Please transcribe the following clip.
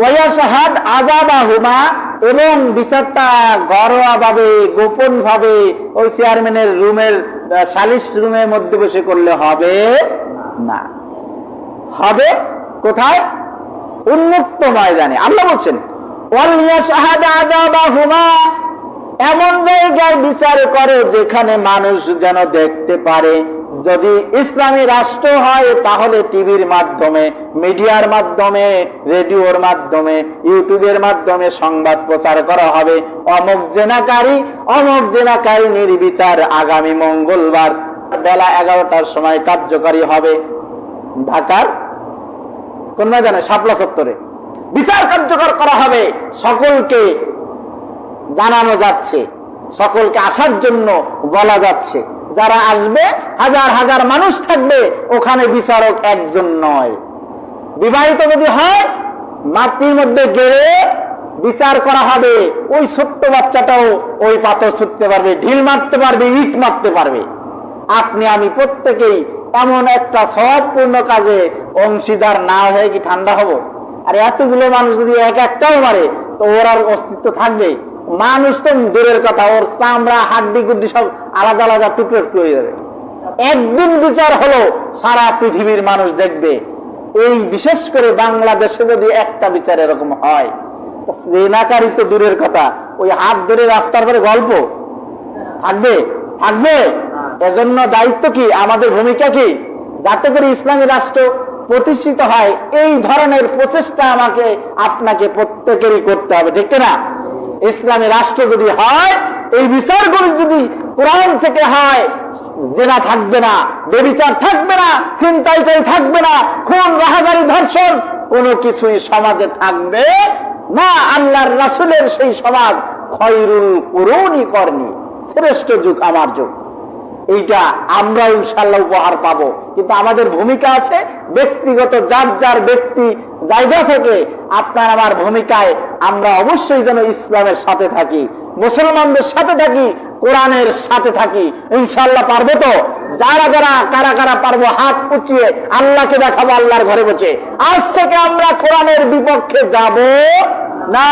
ওয়াশহাদ আযাবাহুমা, এবং বিচারটা ঘরোয়া ভাবে গোপন ভাবে ওই চেয়ারম্যানের রুমের সালিশ রুমের মধ্যে বসে করলে হবে না, হবে কোথায়? উন্মুক্ত ময়দানে। আল্লাহ বলছেন ওয়ালিয়াশহাদ আযাবাহুমা, এমন জায়গায় বিচার করো যেখানে মানুষ যেন দেখতে পারে। যদি ইসলামী রাষ্ট্র হয় তাহলে টিভির মাধ্যমে, মিডিয়ার মাধ্যমে, রেডিওর মাধ্যমে, ইউটিউবের মাধ্যমে সংবাদ প্রচার করা হবে, অমুক জেনাকারী নির্বিচার আগামী মঙ্গলবার বেলা 11টার সময় কার্যকরী হবে। ঢাকার কোন ময়দানে? শাপলা চত্বরে বিচার কার্যকর করা হবে। সকলকে জানানো যাচ্ছে, সকলকে আসার জন্য বলা যাচ্ছে। যারা আসবে হাজার হাজার মানুষ থাকবে, ওখানে বিচারক একজন নয়। বিবাহিত যদি হয় মাটির মধ্যে গেড়ে বিচার করা হবে। ওই ছোট্ট বাচ্চাটাও ওই পাথর ছুটতে পারবে, ঢিল মারতে পারবে, ইট মারতে পারবে। আপনি আমি প্রত্যেকেই এমন একটা সওয়াবপূর্ণ কাজে অংশীদার না হয়ে কি ঠান্ডা হব? আর এতগুলো মানুষ যদি এক একটাও মারে তো ওর আর অস্তিত্ব থাকবে? মানুষ তো দূরের কথা, ওর চামড়া হাড্ডি গুড্ডি সব আলাদা আলাদা টুকরো টুকরো হয়ে যাবে। একদিন বিচার হলো সারা পৃথিবীর মানুষ দেখবে। এই বিশেষ করে বাংলাদেশে যদি একটা বিচার এরকম হয়, জেনাকারী তো দূরের কথা, ওই হাত ধরে রাস্তার পরে গল্প থাকবে? থাকবে। এজন্য দায়িত্ব কি, আমাদের ভূমিকা কি, যাতে করে ইসলামী রাষ্ট্র প্রতিষ্ঠিত হয় এই ধরনের প্রচেষ্টা আমাকে আপনাকে প্রত্যেকেরই করতে হবে, ঠিক না? ইসলামী রাষ্ট্র যদি হয়, এই বিচারগুলো যদি কোরআন থেকে হয়, জেনা থাকবে না, বেবিচার থাকবে না, ছিনতাইকারী থাকবে না, খুন রাহাজানি ধর্ষণ কোনো কিছুই সমাজে থাকবে না। আল্লাহর রাসূলের সেই সমাজ খয়রুল কুরুনি করনি, শ্রেষ্ঠ যুগ আমার যুগ। এইটা আমরা ইনশাআল্লাহ উপহার পাবো। কিন্তু আমাদের ভূমিকা আছে ব্যক্তিগত, যার যার ব্যক্তি জায়গা থেকে আপনার আমার ভূমিকায় আমরা অবশ্যই যেন ইসলামের সাথে থাকি, মুসলমানদের সাথে থাকি, কোরআনের সাথে থাকি। ইনশাআল্লাহ পারবো তো? যারা যারা কারা কারা পারবো হাত উঁচিয়ে আল্লাহকে দেখাবো আল্লাহর ঘরে বসে। আজ থেকে আমরা কোরআনের বিপক্ষে যাব না।